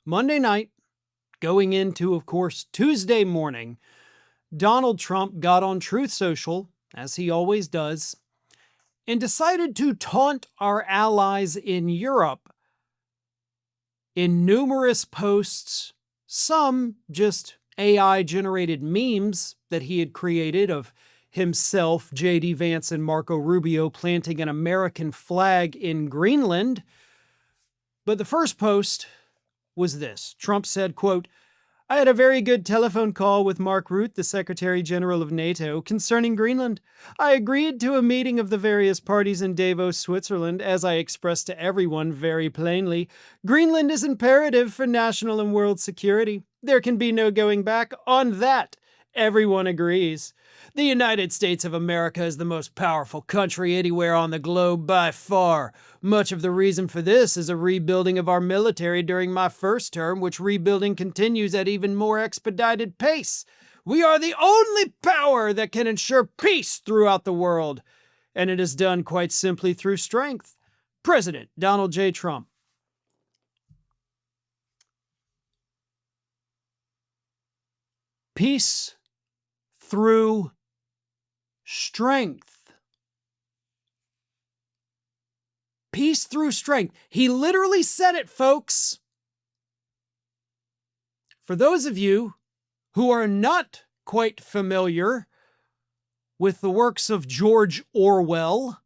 Monday night, going into, of course, Tuesday morning, Donald Trump got on Truth Social, as he always does, and decided to taunt our allies in Europe in numerous posts, some just AI-generated memes that he had created of himself, J.D. Vance, and Marco Rubio planting an American flag in Greenland. But the first post was this. Trump said, quote, "I had a very good telephone call with Mark Rutte, the Secretary General of NATO, concerning Greenland. I agreed to a meeting of the various parties in Davos, Switzerland, as I expressed to everyone very plainly. Greenland is imperative for national and world security. There can be no going back on that. Everyone agrees. The United States of America is the most powerful country anywhere on the globe by far. Much of the reason for this is a rebuilding of our military during my first term, which rebuilding continues at even more expedited pace. We are the only power that can ensure peace throughout the world, and it is done quite simply through strength. President Donald J. Trump." Peace through strength. Peace through strength. He literally said it, folks. For those of you who are not quite familiar with the works of George Orwell,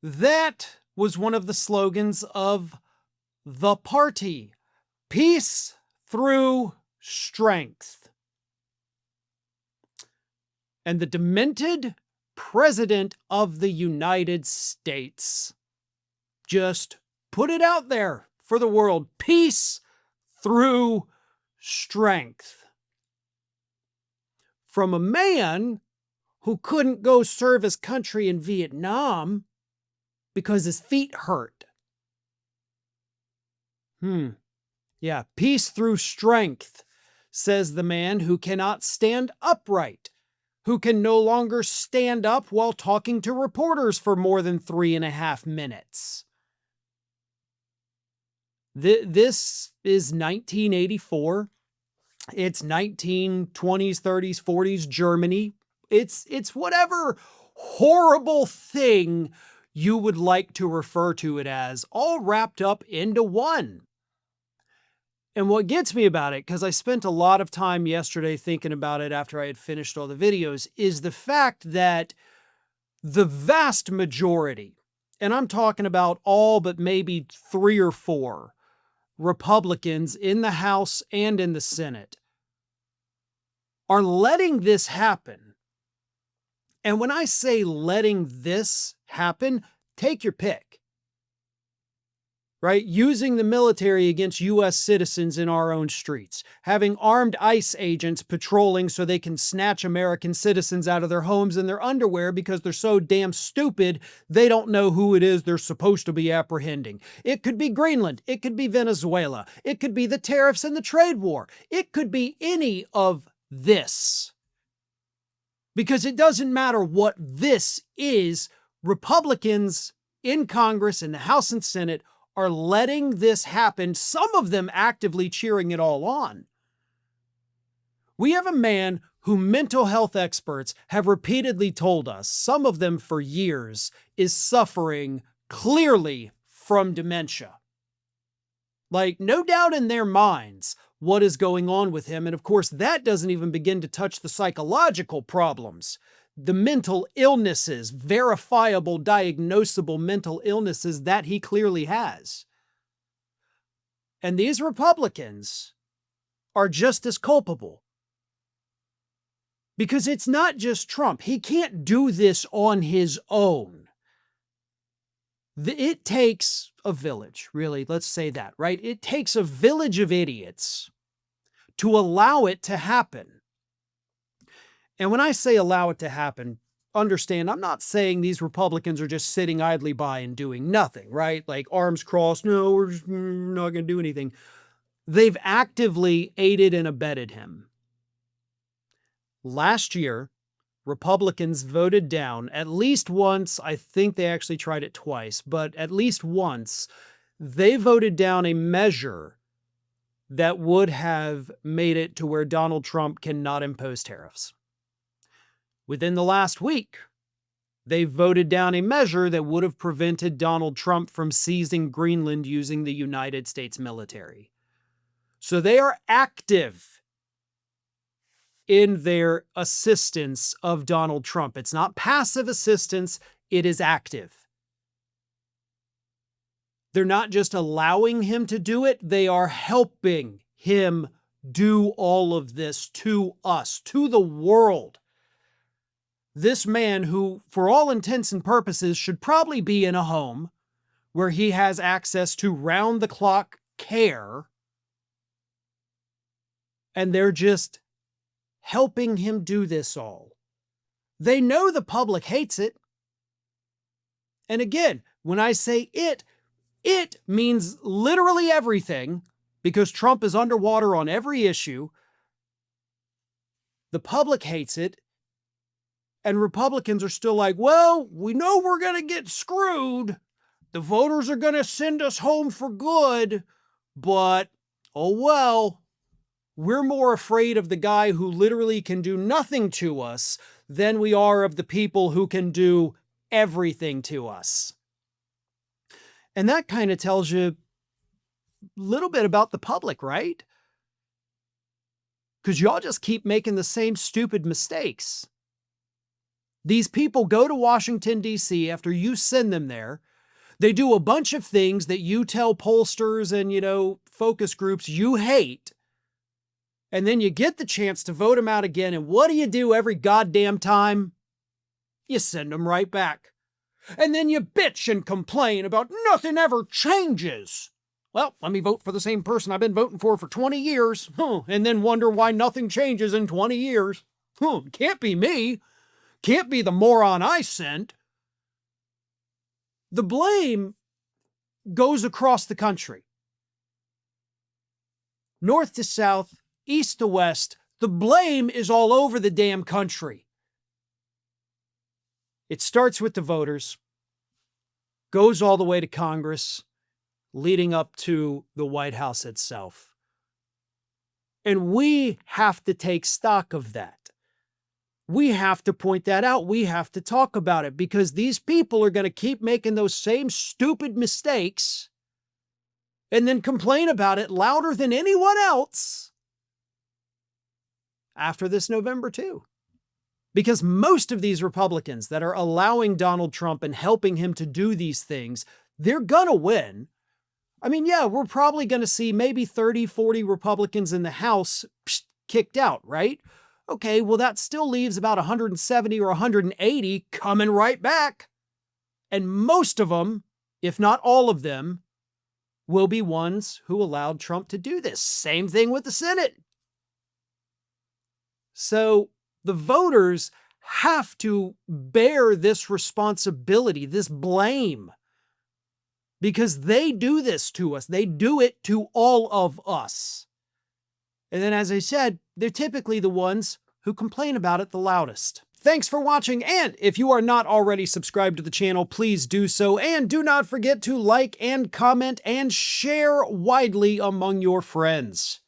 that was one of the slogans of the party. Peace through strength. And the demented President of the United States just put it out there for the world. Peace through strength. From a man who couldn't go serve his country in Vietnam because his feet hurt. Yeah, peace through strength, says the man who cannot stand upright, who can no longer stand up while talking to reporters for more than 3.5 minutes. This is 1984. It's 1920s, 30s, 40s Germany. It's whatever horrible thing you would like to refer to it as, all wrapped up into one. And what gets me about it, because I spent a lot of time yesterday thinking about it after I had finished all the videos, is the fact that the vast majority, and I'm talking about all but maybe 3 or 4 Republicans in the House and in the Senate, are letting this happen. And when I say letting this happen, take your pick. Right? Using the military against U.S. citizens in our own streets, having armed ICE agents patrolling so they can snatch American citizens out of their homes in their underwear because they're so damn stupid they don't know who it is they're supposed to be apprehending. It could be Greenland. It could be Venezuela. It could be the tariffs and the trade war. It could be any of this. Because it doesn't matter what this is, Republicans in Congress, in the House and Senate, are letting this happen, some of them actively cheering it all on. We have a man who mental health experts have repeatedly told us, some of them for years, is suffering clearly from dementia. Like, no doubt in their minds what is going on with him. And of course, that doesn't even begin to touch the psychological problems, the mental illnesses, verifiable, diagnosable mental illnesses that he clearly has. And these Republicans are just as culpable. Because it's not just Trump. He can't do this on his own. It takes a village, really, let's say that, right? It takes a village of idiots to allow it to happen. And when I say allow it to happen, understand, I'm not saying these Republicans are just sitting idly by and doing nothing, right? Like arms crossed, no, we're not going to do anything. They've actively aided and abetted him. Last year, Republicans voted down at least once, I think they actually tried it twice, but at least once, they voted down a measure that would have made it to where Donald Trump cannot impose tariffs. Within the last week, they voted down a measure that would have prevented Donald Trump from seizing Greenland using the United States military. So they are active in their assistance of Donald Trump. It's not passive assistance, it is active. They're not just allowing him to do it, they are helping him do all of this to us, to the world. This man who, for all intents and purposes, should probably be in a home where he has access to round-the-clock care, and they're just helping him do this all. They know the public hates it. And again, when I say it means literally everything, because Trump is underwater on every issue. The public hates it. And Republicans are still like, well, we know we're going to get screwed. The voters are going to send us home for good. But, oh well, we're more afraid of the guy who literally can do nothing to us than we are of the people who can do everything to us. And that kind of tells you a little bit about the public, right? Because y'all just keep making the same stupid mistakes. These people go to Washington, D.C. after you send them there. They do a bunch of things that you tell pollsters and, focus groups you hate. And then you get the chance to vote them out again. And what do you do every goddamn time? You send them right back. And then you bitch and complain about nothing ever changes. Well, let me vote for the same person I've been voting for 20 years. And then wonder why nothing changes in 20 years. Can't be me. Can't be the moron I sent. The blame goes across the country. North to south, east to west, the blame is all over the damn country. It starts with the voters, goes all the way to Congress, leading up to the White House itself. And we have to take stock of that. We have to point that out. We have to talk about it because these people are going to keep making those same stupid mistakes and then complain about it louder than anyone else after this November too. Because most of these Republicans that are allowing Donald Trump and helping him to do these things, they're going to win. I mean, yeah, we're probably going to see maybe 30, 40 Republicans in the House kicked out, right? Okay, well, that still leaves about 170 or 180 coming right back. And most of them, if not all of them, will be ones who allowed Trump to do this. Same thing with the Senate. So the voters have to bear this responsibility, this blame, because they do this to us. They do it to all of us. And then, as I said, they're typically the ones who complain about it the loudest. Thanks for watching, and if you are not already subscribed to the channel, please do so, and do not forget to like and comment and share widely among your friends.